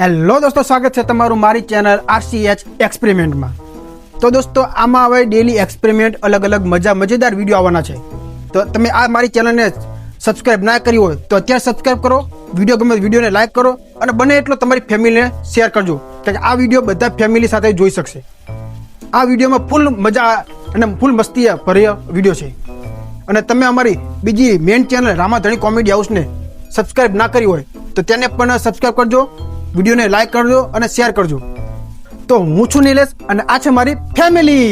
Hello દોસ્તો, સ્વાગત છે તમારું મારી ચેનલ RCH એક્સપેરિમેન્ટમાં. તો દોસ્તો, આમાં હવે ડેલી એક્સપેરિમેન્ટ અલગ અલગ મજેદાર વિડીયો આવવાના છે. તો તમે આ મારી ચેનલને સબસ્ક્રાઇબ ના કરી હોય તો અત્યારે સબસ્ક્રાઇબ કરો, વિડીયો ગમે વિડીયોને લાઇક કરો અને બને એટલો તમારી ફેમિલીને શેર કરજો, કારણ કે આ વિડીયો બધા ફેમિલી સાથે જોઈ શકશે. આ વિડીયોમાં ફૂલ મજા અને ફૂલ મસ્તી ભર્યો વિડીયો છે. અને તમે અમારી બીજી મેઇન ચેનલ રામાધણી કોમેડી હાઉસને સબસ્ક્રાઇબ ના કરી હોય તો તેને પણ સબસ્ક્રાઇબ કરજો, વિડીયોને લાઇક કરજો અને શેર કરજો. તો હું છું નિલેશ અને આ છે મારી ફેમિલી.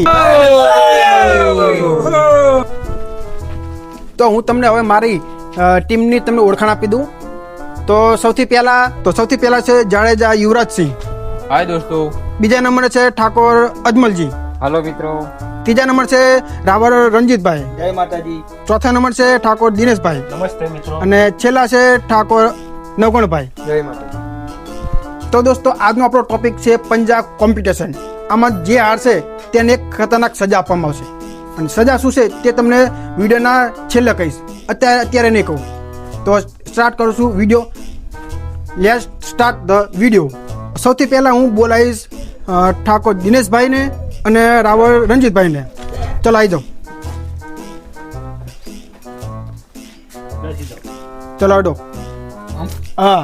તો હું તમને હવે મારી ટીમની તમને ઓળખાણ આપી દઉં. તો સૌથી પહેલા છે જાડેજા યુવરાજસિંહ. હાય દોસ્તો. બીજા નંબરે છે ઠાકોર અજમલજી. હાલો મિત્રો. ત્રીજા નંબર છે રાવળ રણજીતભાઈ. જય માતાજી. ચોથા નંબર છે ઠાકોર દિનેશભાઈ. નમસ્તે મિત્રો. અને છેલ્લા છે ઠાકોર નવગણભાઈ. જય માતાજી. તો દોસ્તો, આજનો આપણો ટોપિક છે પંજા કોમ્પિટિશન. આમાં જે હારશે તેને એક ખતરનાક સજા આપવામાં આવશે. અને સજા શું છે તે તમને વિડીયોના છેલ્લે કહીશ, અત્યારે નહીં કહું. તો સ્ટાર્ટ કરું છું video. Let's start the video. સૌથી પહેલાં હું બોલાવીશ ઠાકોર દિનેશભાઈને અને રાવળ રણજીતભાઈને. ચલો આવી જાઓ. ચલો આડો. હા,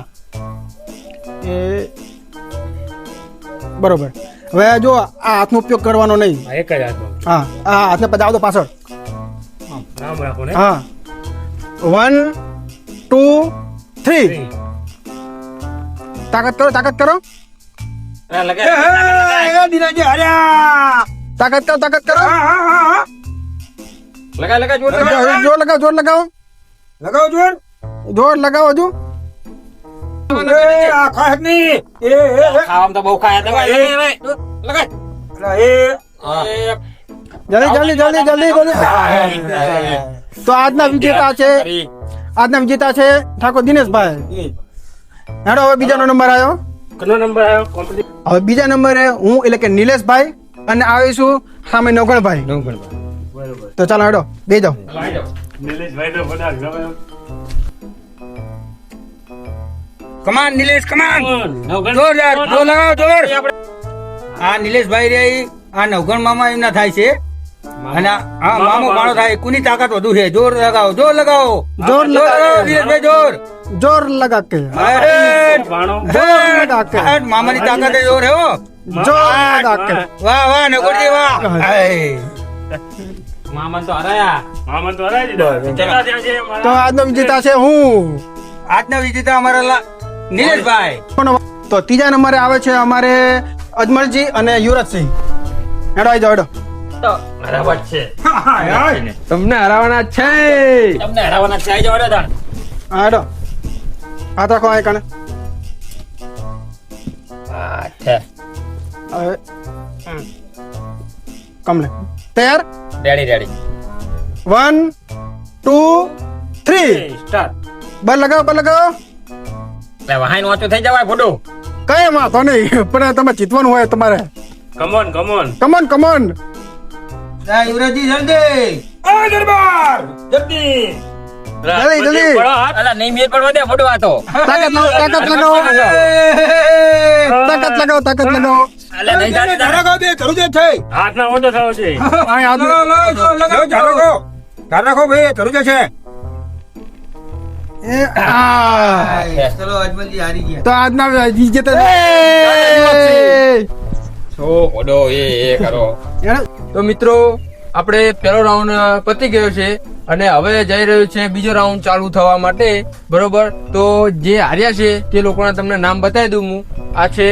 એ બરોબર. હવે જો આ હાથનો ઉપયોગ કરવાનો નહીં. એક જ હાથનો. હા, આ હાથને પદાવ દો પાછળ. નામ રાખો ને. હા, 1 2 3. તાકાત કરો. લગા તાકાત કરો. જોર લગાવો. જોર લગાવો હજુ. ખાવામાં તો બહુ ખાયા જલ્દી. તો આજના વિજેતા છે ઠાકોર દિનેશભાઈ. હેડો, હવે બીજાનો નંબર આવ્યો. હવે બીજા નંબરે હું એટલે કે નિલેશભાઈ અને આવીશું સામે નવગણભાઈ. તો ચાલો હેડો, બે જાઓ. કમાન નિલેશ, કમાન. જોર લગાવો. આ નિલેશભાઈ રે, આ નવગણ મામા એમના થાય છે અને આ મામો માણો થાય. કોની તાકાત વધુ છે? જોર લગાવો. નિલેશભાઈ જોર લગા કે મામાની તાકાત જોર હે હો. જોર લગા કે. વાહ નગરજી વાહ. મામા તો હરાયા. તો આજનો વિજેતા છે હું. આજના વિજેતા અમારા નિલેશભાઈ. તો ત્રીજા નંબરે આવે છે અમારે અજમલજી અને યુવરાજસિંહ. હેડો આવી જાઓ, હેડો. બરાબર છે. તમને હરાવવાના છે. આઈ જાવ રે તાણ. હા, હેડો. હાથ રાખો આ કણે. હવે કમને તૈયાર. રેડી. 1 2 3. સ્ટાર્ટ. બલ લગાવો. લે વાહન વાંચો થઈ જવાય ફોટો. કઈ વાંધો નહીં, પણ તમે જીતવાનું હોય તમારે. કમોન. યુવરાજજી જલ્દી. જલ્દી. અલા નહીં મેર પડવા દે ફોટો આ તો. તાકાત લગાવો. અલા નહીં થાય. હાથના ઓછો થયો છે. રાખો ભાઈ, ધરું છે. ચલો અજમલજી હારી ગયા. તો આજના વિજેતા ફોટો એ કરો. તો મિત્રો, આપણે પહેલો રાઉન્ડ પતી ગયો છે અને હવે જઈ રહ્યો છે બીજો રાઉન્ડ ચાલુ થવા માટે. બરોબર, તો જે હાર્યા છે તે લોકોના તમને નામ બતાવી દઉં હું. આ છે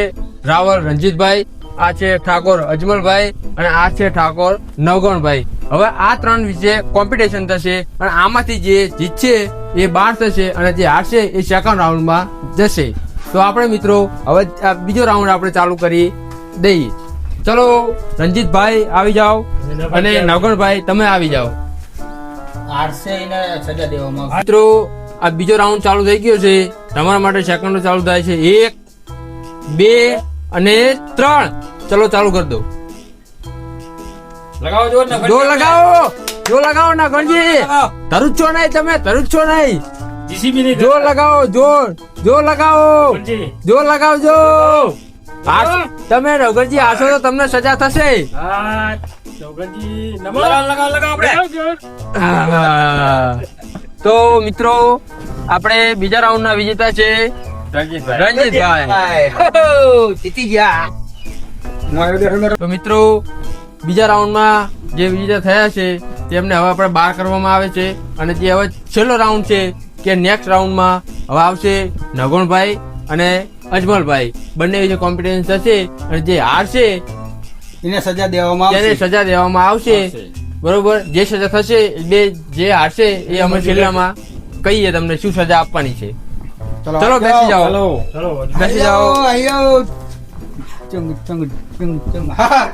રાવળ રણજીતભાઈ, આ છે ઠાકોર અજમલભાઈ અને આ છે ઠાકોર નવગણભાઈ. હવે આ ત્રણ વિશે કોમ્પિટિશન થશે અને આમાંથી જે જીતશે એ 12 થશે અને જે હારશે એ સેકન્ડ રાઉન્ડમાં જશે. તો આપણે મિત્રો હવે આ બીજો રાઉન્ડ આપણે ચાલુ કરી દઈએ. ચલો રણજીતભાઈ આવી જાઓ અને નવગણભાઈ તમે આવી જાઓ. સજા દેવામાં મિત્રો, આ બીજો રાઉન્ડ ચાલુ થઈ ગયો છે. તમારા માટે સેકન્ડ ચાલુ થાય છે. 1 2 અને 3. ચલો ચાલુ કરી દો. લગાવો જોર ને. જો લગાવો ના ગણજી. ધરુજ છો નહીં તમે, ધરુજ છો નહીં. જીસીબી ની જોર લગાવો, જોર લગાવો, જોર લગાવજો. તમે નવગણજી હાસો તો તમને સજા થશે. હા નવગણજી લગાવ આપણે. તો મિત્રો આપણે બીજા રાઉન્ડ ના વિજેતા છે રણજીતભાઈ. જીતી ગયા. તો મિત્રો બીજા રાઉન્ડમાં જે વિજેતા થયા છે તેમને હવે આપણે બહાર કરવામાં આવે છે અને જે હવે છેલ્લો રાઉન્ડ છે કે નેક્સ્ટ રાઉન્ડમાં હવે આવશે નગોણભાઈ અને અજમલભાઈ બંને જે કોમ્પિટિશન થશે અને જે હારશે એને સજા દેવામાં તેને આવશે. સજા દેવામાં આવશે. બરોબર, જે સજા થશે બે જે હારશે એ અમે છેલ્લામાં કહીએ તમને શું સજા આપવાની છે. ચલો બેસી જાઓ, ચલો બેસી જાઓ. આયો. ચંગ ચંગ ચંગ ચંગ. હા.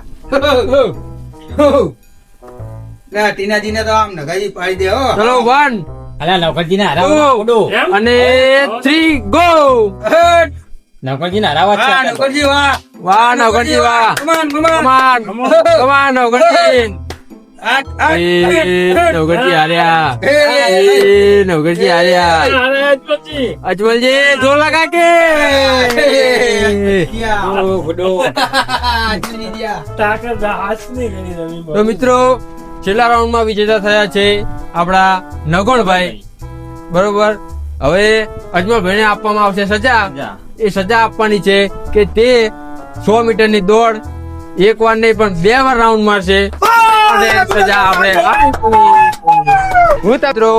લે ટીનાજીને તો આમ નગાઈ પાડી દે હો. ચલો 1 અલા નવગણજી ને 2 અને 3 ગો. નવગણજી ને હરાવા હા નકલજી વાહ. વાહ નવગણજી વાહ. કમાન કમાન કમાન નવગણજી. નવગણજી હાર્યા. નવગણજી હાર્યા. અજમલજી જોર લગા કે. તો મિત્રો છેલ્લા રાઉન્ડમાં વિજેતા થયા છે આપણા નગોણભાઈ. બરોબર, હવે અજમલભાઈને આપવામાં આવશે સજા. એ સજા આપવાની છે કે તે 100 મીટરની દોડ એક વાર નહીં પણ 2 વાર રાઉન્ડ મારશે અને સજા આપણે મિત્રો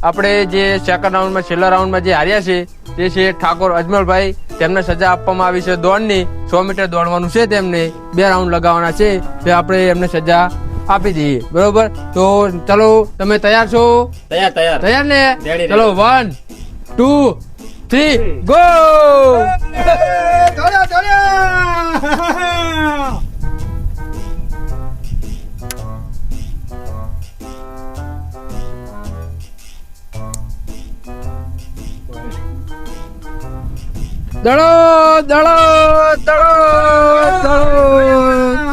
આપણે જે સેકન્ડ રાઉન્ડમાં છેલ્લા રાઉન્ડમાં જે હાર્યા છે તે છે ઠાકોર અજમલભાઈ. તેમને સજા આપવામાં આવી છે દોડની. 100 મીટર દોડવાનું છે તેમને, 2 રાઉન્ડ લગાવવાના છે. તો આપણે એમને સજા આપી દઈએ. બરોબર, તો ચલો તમે તૈયાર છો? તૈયાર ને? ચલો 1 2 3 ગો. દડો દડો દડો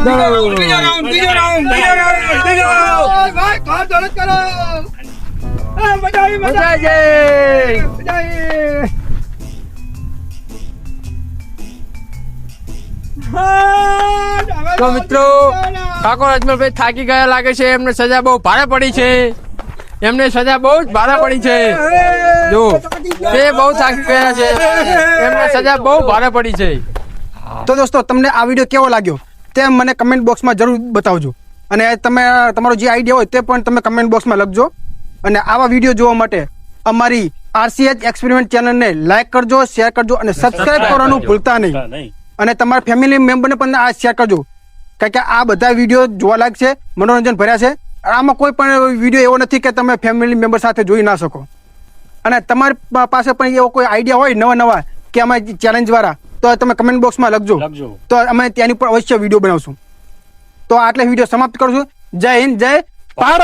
દડો બીજો રાઉન્ડ. મજા જાય. તો મિત્રો ઠાકોર અજમલભાઈ થાકી ગયા લાગે છે. એમને સજા બહુ ભારે પડી છે. એમને સજા બહુ જ ભારે પડી છે. જો તે બહુ થાકી ગયા છે. એમને સજા બહુ ભારે પડી છે. તો દોસ્તો તમને આ વિડીયો કેવો લાગ્યો તે મને કમેન્ટ બોક્સમાં જરૂર બતાવજો અને તમે તમારો જે આઈડિયા હોય તે પણ તમે કમેન્ટ બોક્સમાં લખજો. અને આવા વિડીયો જોવા માટે અમારી RCH એક્સપેરિમેન્ટ ચેનલને લાઈક કરજો, શેર કરજો અને સબસ્ક્રાઇબ કરવાનું ભૂલતા નહીં. અને તમારા ફેમિલી મેમ્બરને પણ આ શેર કરજો, કારણ કે આ બધા વિડીયો જોવાલાયક છે, મનોરંજન ભર્યા છે. આમાં કોઈ પણ વિડીયો એવો નથી કે તમે ફેમિલી મેમ્બર સાથે જોઈ ના શકો. અને તમારી પાસે પણ એવો કોઈ આઈડિયા હોય નવા કે અમારી ચેલેન્જ વાળા, તો તમે કમેન્ટ બોક્સમાં લખજો. તો અમે ત્યાંની પર અવશ્ય વિડીયો બનાવશું. તો આટલે વિડીયો સમાપ્ત કરું છું. જય હિન્દ, જય ભારત.